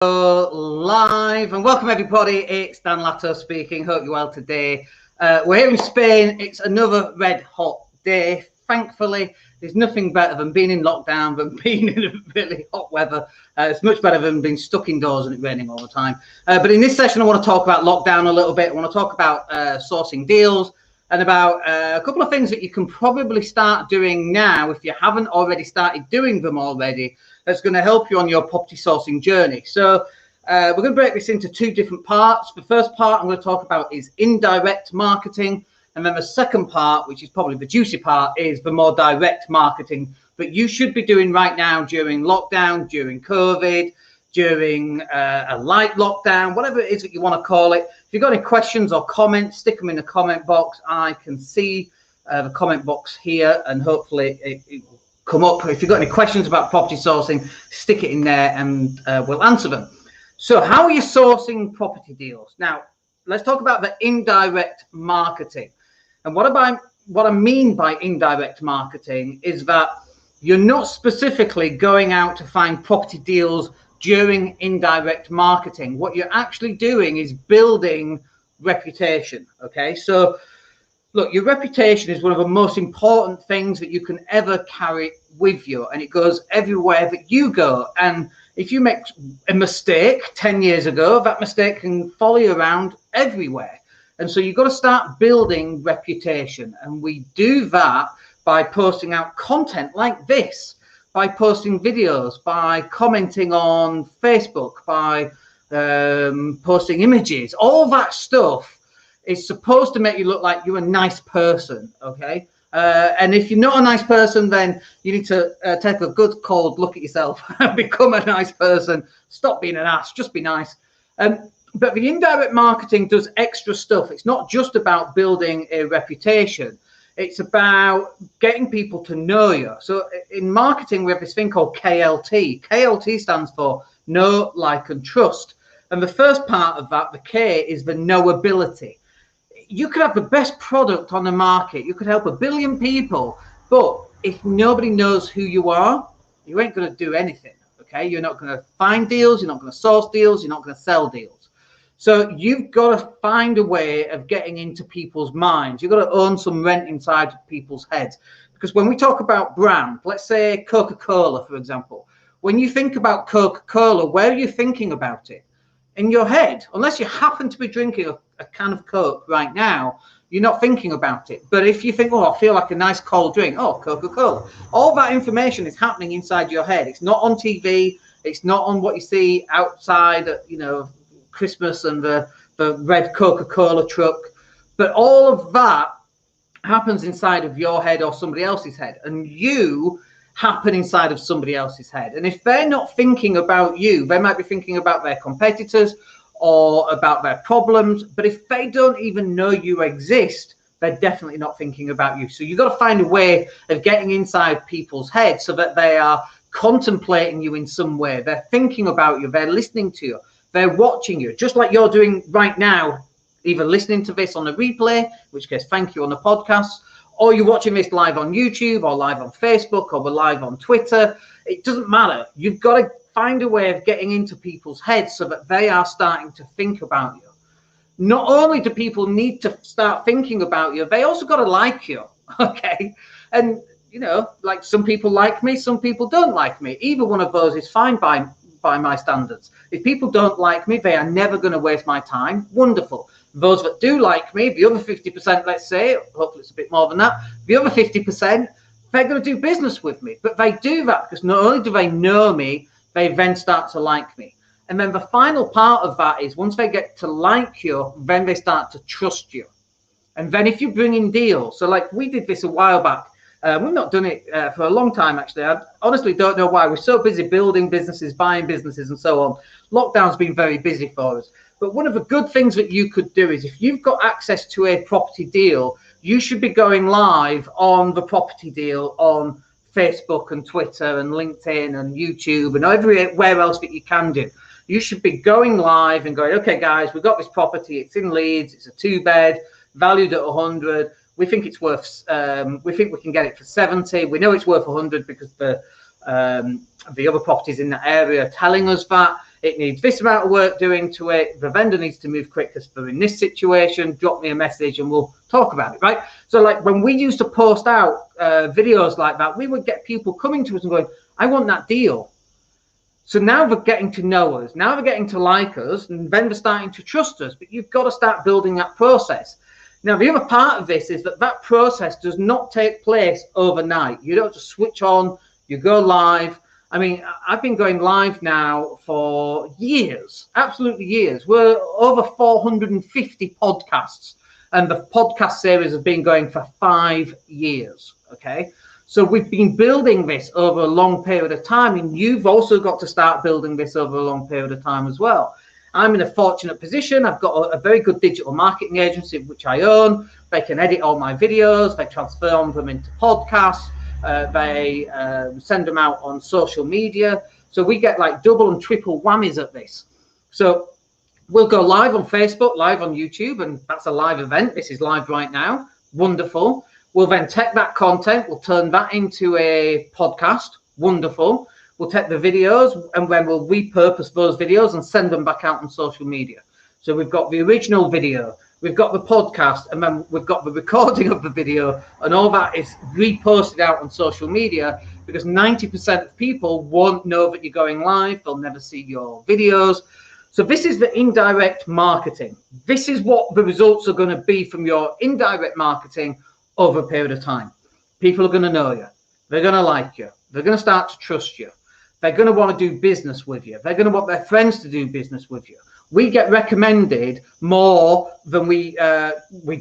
Live and welcome everybody. It's Dan Latto speaking. Hope you're well today. We're here in Spain. It's another red hot day. Thankfully, there's nothing better than being in lockdown than being in really hot weather. It's much better than being stuck indoors and it raining all the time. But in this session, I want to talk about lockdown a little bit. I want to talk about sourcing deals and about a couple of things that you can probably start doing now if you haven't already started doing them already. That's going to help you on your property sourcing journey. So we're going to break this into two different parts. The first part I'm going to talk about is indirect marketing. And then the second part, which is probably the juicy part, is the more direct marketing that you should be doing right now during lockdown, during COVID, during a light lockdown, whatever it is that you want to call it. If you've got any questions or comments, stick them in the comment box. I can see the comment box here and hopefully it will come up. If you've got any questions about property sourcing, stick it in there and we'll answer them. So how are you sourcing property deals? Now, let's talk about the indirect marketing. And what I mean by indirect marketing is that you're not specifically going out to find property deals during indirect marketing. What you're actually doing is building reputation, okay? So look, your reputation is one of the most important things that you can ever carry with you, and it goes everywhere that you go. And if you make a mistake 10 years ago, that mistake can follow you around everywhere. And so you've got to start building reputation. And we do that by posting out content like this, by posting videos, by commenting on Facebook, by posting images. All that stuff is supposed to make you look like you're a nice person, okay? And if you're not a nice person, then you need to take a good cold look at yourself and become a nice person. Stop being an ass, just be nice. But the indirect marketing does extra stuff. It's not just about building a reputation. It's about getting people to know you. So in marketing, we have this thing called KLT. KLT stands for know, like, and trust. And the first part of that, the K, is the knowability. You could have the best product on the market. You could help 1 billion people. But if nobody knows who you are, you ain't going to do anything, okay? You're not going to find deals. You're not going to source deals. You're not going to sell deals. So you've got to find a way of getting into people's minds. You've got to earn some rent inside people's heads. Because when we talk about brand, let's say Coca-Cola, for example. When you think about Coca-Cola, where are you thinking about it? In your head. Unless you happen to be drinking a can of Coke right now, you're not thinking about it. But if you think, oh, I feel like a nice cold drink, oh, Coca-Cola. All that information is happening inside your head. It's not on TV. It's not on what you see outside, you know, Christmas and the red Coca-Cola truck. But all of that happens inside of your head or somebody else's head. And you happen inside of somebody else's head. And if they're not thinking about you, they might be thinking about their competitors or about their problems. But if they don't even know you exist, they're definitely not thinking about you. So you've got to find a way of getting inside people's heads so that they are contemplating you in some way. They're thinking about you. They're listening to you. They're watching you, just like you're doing right now, either listening to this on a replay, in which case, thank you, on the podcast, or you're watching this live on YouTube or live on Facebook or we're live on Twitter. It doesn't matter. You've got to find a way of getting into people's heads so that they are starting to think about you. Not only do people need to start thinking about you, they also got to like you, okay? And, you know, like some people like me, some people don't like me. Either one of those is fine by my standards. If people don't like me, they are never going to waste my time. Wonderful. Those that do like me, the other 50%, let's say, hopefully it's a bit more than that, the other 50%, they're going to do business with me. But they do that because not only do they know me, they then start to like me. And then the final part of that is once they get to like you, then they start to trust you. And then if you bring in deals, so like we did this a while back, we've not done it for a long time, actually. I honestly don't know why. We're so busy building businesses, buying businesses, and so on. Lockdown's been very busy for us. But one of the good things that you could do is if you've got access to a property deal, you should be going live on the property deal on Facebook and Twitter and LinkedIn and YouTube and everywhere else that you can do. You should be going live and going, okay, guys, we've got this property. It's in Leeds. It's a 2-bed, valued at 100. We think it's worth, we think we can get it for 70. We know it's worth 100 because the other properties in that area are telling us that. it needs this amount of work doing to it, the vendor needs to move quick because they're in this situation, drop me a message and we'll talk about it, right? So like when we used to post out videos like that, we would get people coming to us and going, I want that deal. So now they're getting to know us, now they're getting to like us, and then they're starting to trust us, but you've got to start building that process. Now, the other part of this is that process does not take place overnight. You don't just switch on, you go live. I mean, I've been going live now for years, absolutely years. We're over 450 podcasts, and the podcast series has been going for 5 years, okay? So we've been building this over a long period of time, and you've also got to start building this over a long period of time as well. I'm in a fortunate position. I've got a very good digital marketing agency, which I own. They can edit all my videos. They transform them into podcasts. They send them out on social media. So we get like double and triple whammies at this. So we'll go live on Facebook, live on YouTube, and that's a live event. This is live right now. Wonderful. We'll then take that content, we'll turn that into a podcast. Wonderful. We'll take the videos and then we'll repurpose those videos and send them back out on social media. So we've got the original video, we've got the podcast, and then we've got the recording of the video, and all that is reposted out on social media because 90% of people won't know that you're going live. They'll never see your videos. So this is the indirect marketing. This is what the results are going to be from your indirect marketing over a period of time. People are going to know you. They're going to like you. They're going to start to trust you. They're going to want to do business with you. They're going to want their friends to do business with you. We get recommended more than we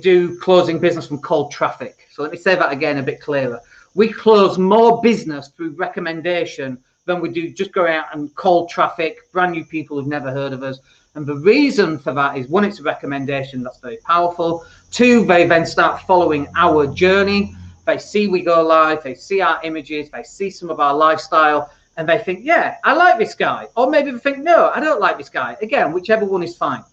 do closing business from cold traffic. So let me say that again a bit clearer. We close more business through recommendation than we do just going out and cold traffic, brand new people who've never heard of us. And the reason for that is, one, it's a recommendation, that's very powerful. Two, they then start following our journey. They see we go live, they see our images, they see some of our lifestyle, and they think, yeah, I like this guy. Or maybe they think, no, I don't like this guy. Again, whichever one is fine.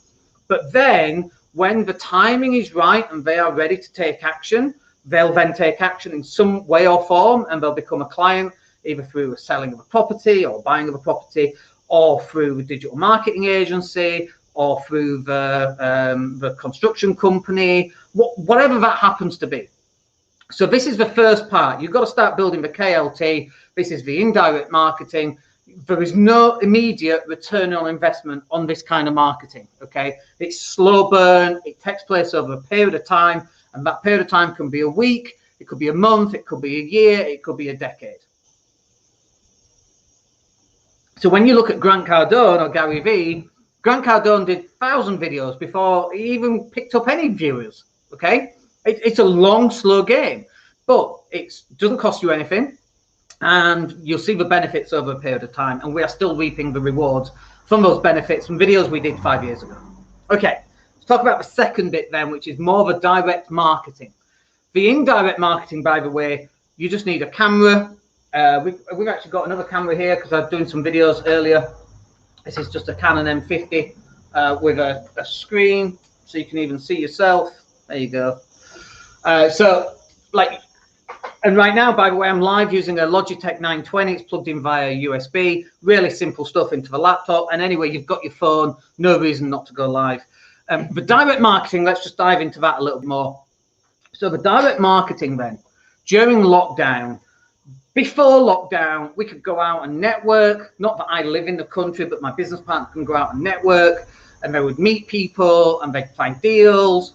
But then when the timing is right and they are ready to take action, they'll then take action in some way or form, and they'll become a client, either through a selling of a property or buying of a property, or through a digital marketing agency, or through the construction company, whatever that happens to be. So this is the first part. You've got to start building the KLT. This is the indirect marketing. There is no immediate return on investment on this kind of marketing, okay? It's slow burn. It takes place over a period of time, and that period of time can be a week, it could be a month, it could be a year, it could be a decade. So when you look at Grant Cardone or Gary Vee, Grant Cardone did 1,000 videos before he even picked up any viewers, okay? It's a long, slow game, but it doesn't cost you anything, and you'll see the benefits over a period of time, and we are still reaping the rewards from those benefits from videos we did 5 years ago. Okay, let's talk about the second bit then, which is more of a direct marketing. The indirect marketing, by the way, you just need a camera. We've actually got another camera here because I was doing some videos earlier. This is just a Canon M50 with a screen, so you can even see yourself. There you go. And right now, by the way, I'm live using a Logitech 920. It's plugged in via USB. Really simple stuff into the laptop. And anyway, you've got your phone. No reason not to go live. The direct marketing, let's just dive into that a little more. So the direct marketing then, during lockdown, before lockdown, we could go out and network. Not that I live in the country, but my business partner can go out and network, and they would meet people and they'd find deals.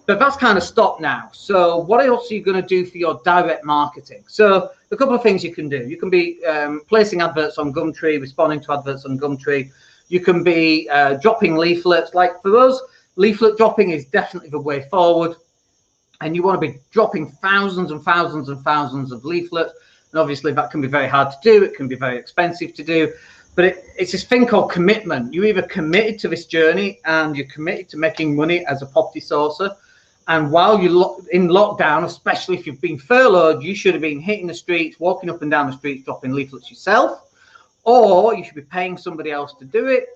But that's kind of stopped now. So what else are you going to do for your direct marketing? So a couple of things you can do. You can be placing adverts on Gumtree, responding to adverts on Gumtree. You can be dropping leaflets. Like for us, leaflet dropping is definitely the way forward. And you want to be dropping thousands and thousands and thousands of leaflets. And obviously that can be very hard to do. It can be very expensive to do. But it's this thing called commitment. You're either committed to this journey and you're committed to making money as a property sourcer. And while you're in lockdown, especially if you've been furloughed, you should have been hitting the streets, walking up and down the streets, dropping leaflets yourself. Or you should be paying somebody else to do it.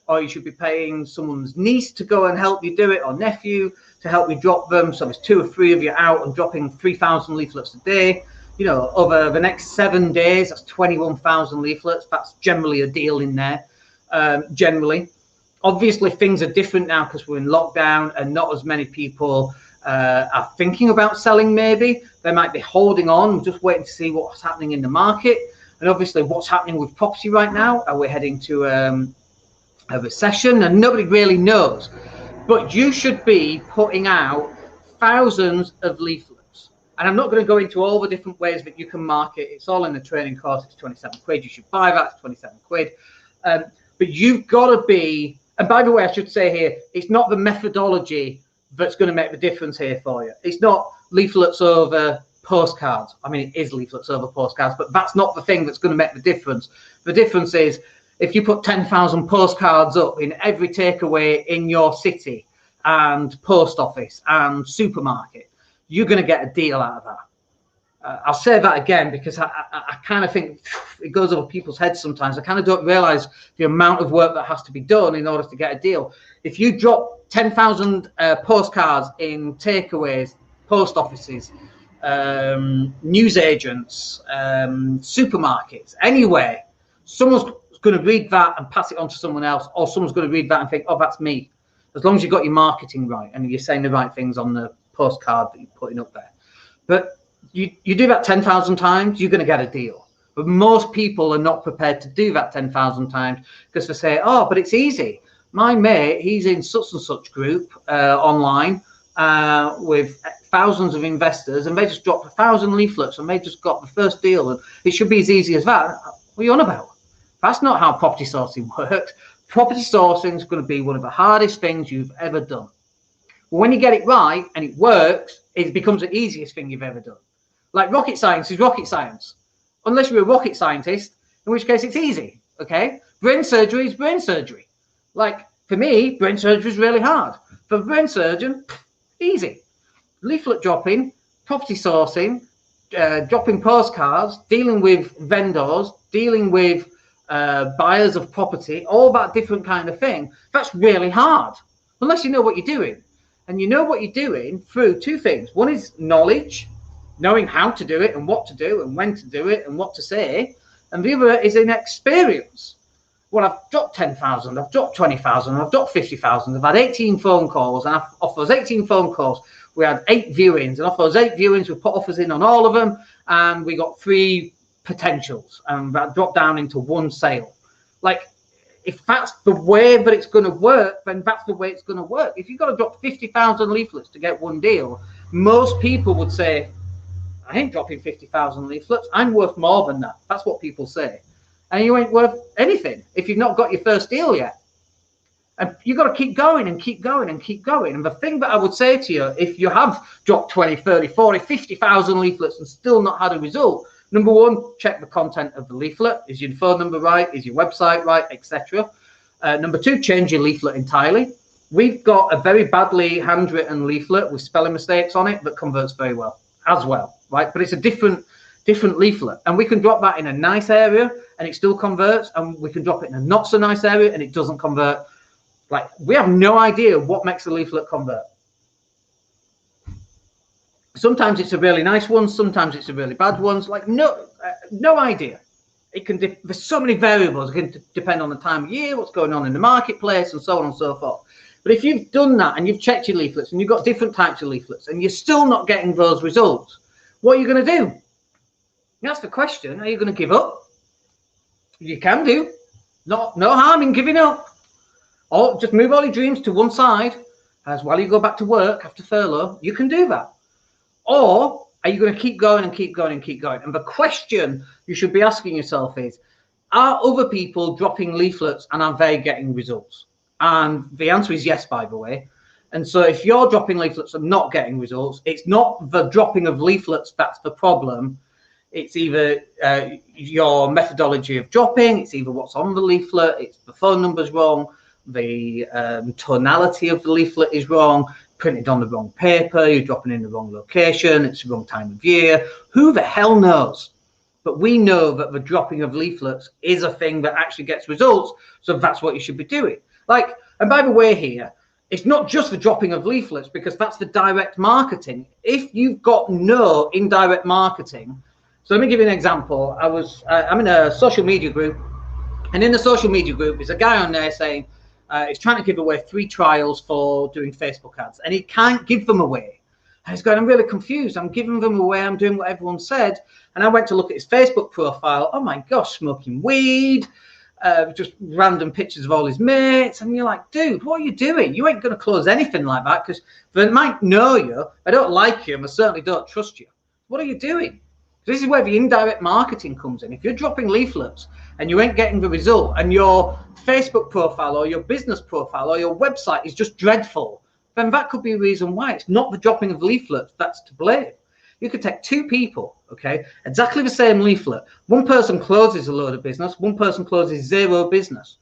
Or you should be paying someone's niece to go and help you do it, or nephew to help you drop them. So there's 2 or 3 of you out and dropping 3,000 leaflets a day. You know, over the next 7 days, that's 21,000 leaflets. That's generally a deal in there. generally. Obviously, things are different now because we're in lockdown and not as many people are thinking about selling. Maybe they might be holding on, just waiting to see what's happening in the market. And obviously, what's happening with property right now? Are we heading to a recession? And nobody really knows. But you should be putting out thousands of leaflets. And I'm not going to go into all the different ways that you can market. It's all in the training course. It's 27 quid. You should buy that. It's 27 quid. But you've got to be, and by the way, I should say here, it's not the methodology that's going to make the difference here for you. It's not leaflets over postcards. I mean, it is leaflets over postcards, but that's not the thing that's going to make the difference. The difference is if you put 10,000 postcards up in every takeaway in your city and post office and supermarket, you're going to get a deal out of that. I'll say that again because I kind of think it goes over people's heads sometimes. I kind of don't realize the amount of work that has to be done in order to get a deal. If you drop 10,000 postcards in takeaways, post offices, news agents, supermarkets, anywhere, someone's going to read that and pass it on to someone else, or someone's going to read that and think, oh, that's me. As long as you've got your marketing right and you're saying the right things on the postcard that you're putting up there. But you do that 10,000 times, you're going to get a deal. But most people are not prepared to do that 10,000 times because they say, oh, but it's easy. My mate, he's in such and such group online with thousands of investors, and they just dropped 1,000 leaflets and they just got the first deal. And it should be as easy as that. What are you on about? That's not how property sourcing works. Property sourcing is going to be one of the hardest things you've ever done. But when you get it right and it works, it becomes the easiest thing you've ever done. Like rocket science is rocket science. Unless you're a rocket scientist, in which case it's easy, okay? Brain surgery is brain surgery. Like, for me, brain surgery is really hard. For a brain surgeon, easy. Leaflet dropping, property sourcing, dropping postcards, dealing with vendors, dealing with buyers of property, all that different kind of thing, that's really hard. Unless you know what you're doing. And you know what you're doing through two things. One is knowledge, knowing how to do it and what to do and when to do it and what to say. And the other is in experience. Well, I've dropped 10,000, I've dropped 20,000, I've dropped 50,000. I've had 18 phone calls, and off those 18 phone calls, we had 8 viewings. And off those 8 viewings, we put offers in on all of them, and we got 3 potentials, and that dropped down into 1 sale. Like, if that's the way that it's going to work, then that's the way it's going to work. If you've got to drop 50,000 leaflets to get 1 deal, most people would say, I ain't dropping 50,000 leaflets. I'm worth more than that. That's what people say. And you ain't worth anything if you've not got your first deal yet. And you've got to keep going and keep going and keep going. And the thing that I would say to you, if you have dropped 20, 30, 40, 50,000 leaflets and still not had a result, number 1, check the content of the leaflet. Is your phone number right? Is your website right? Etc. Number 2, change your leaflet entirely. We've got a very badly handwritten leaflet with spelling mistakes on it that converts very well as well, right? But it's a different leaflet, and we can drop that in a nice area and it still converts, and we can drop it in a not so nice area and it doesn't convert. Like, we have no idea what makes a leaflet convert. Sometimes it's a really nice one, sometimes it's a really bad one. Like, no idea. It can there's so many variables. It can depend on the time of year, what's going on in the marketplace, and so on and so forth. But if you've done that and you've checked your leaflets and you've got different types of leaflets and you're still not getting those results, what are you going to do? That's the question. Are you going to give up? You can do. No harm in giving up. Or just move all your dreams to one side as while you go back to work after furlough. You can do that. Or are you going to keep going and keep going and keep going? And the question you should be asking yourself is, are other people dropping leaflets and are they getting results? And the answer is yes, by the way. And so if you're dropping leaflets and not getting results, it's not the dropping of leaflets that's the problem. It's either your methodology of dropping, it's either what's on the leaflet, it's the phone number's wrong, the tonality of the leaflet is wrong, printed on the wrong paper, you're dropping in the wrong location, it's the wrong time of year. Who the hell knows? But we know that the dropping of leaflets is a thing that actually gets results, so that's what you should be doing. Like, and by the way here, it's not just the dropping of leaflets, because that's the direct marketing. If you've got no indirect marketing, so let me give you an example. I'm in a social media group, And in the social media group, there's a guy on there saying he's trying to give away 3 trials for doing Facebook ads, and he can't give them away. And he's going, I'm really confused. I'm giving them away. I'm doing what everyone said. And I went to look at his Facebook profile. Oh my gosh, smoking weed, just random pictures of all his mates. And you're like, dude, what are you doing? You ain't going to close anything like that, because they might know you. I don't like you, and I certainly don't trust you. What are you doing? This is where the indirect marketing comes in. If you're dropping leaflets and you ain't getting the result, and your Facebook profile or your business profile or your website is just dreadful, then that could be a reason why. It's not the dropping of leaflets that's to blame. You could take 2 people, okay, exactly the same leaflet. One person closes a load of business, one person closes 0 business.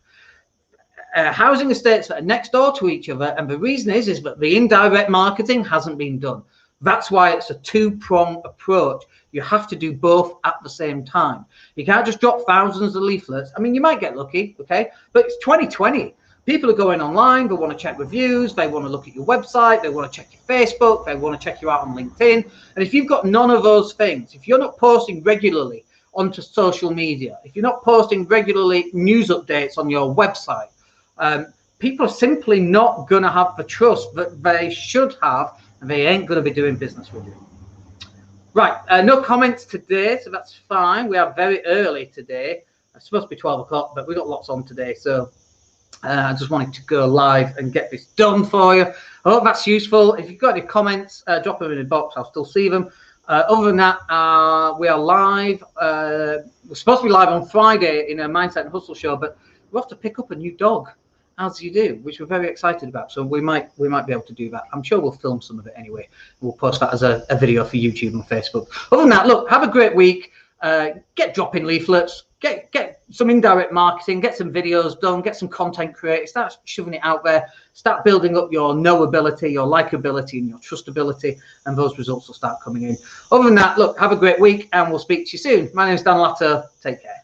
Housing estates that are next door to each other, and the reason is that the indirect marketing hasn't been done. That's why it's a 2-pronged approach. You have to do both at the same time. You can't just drop thousands of leaflets. I mean, you might get lucky, okay, but it's 2020. People are going online, they want to check reviews, they want to look at your website, they want to check your Facebook, they want to check you out on LinkedIn. And if you've got none of those things, if you're not posting regularly onto social media, if you're not posting regularly news updates on your website, people are simply not going to have the trust that they should have, and they ain't going to be doing business with you. Right, no comments today, so that's fine. We are very early today. It's supposed to be 12 o'clock, but we've got lots on today, so I just wanted to go live and get this done for you. I hope that's useful. If you've got any comments, drop them in the box. I'll still see them. Other than that, we are live. We're supposed to be live on Friday in a Mindset and Hustle show, but we have to pick up a new dog, as you do, which we're very excited about. So we might be able to do that. I'm sure we'll film some of it anyway. We'll post that as a video for YouTube and Facebook. Other than that, look, have a great week. Get dropping leaflets. Get some indirect marketing, get some videos done, get some content created, start shoving it out there, start building up your knowability, your likability, and your trustability, and those results will start coming in. Other than that, look, have a great week, and we'll speak to you soon. My name is Dan Latto. Take care.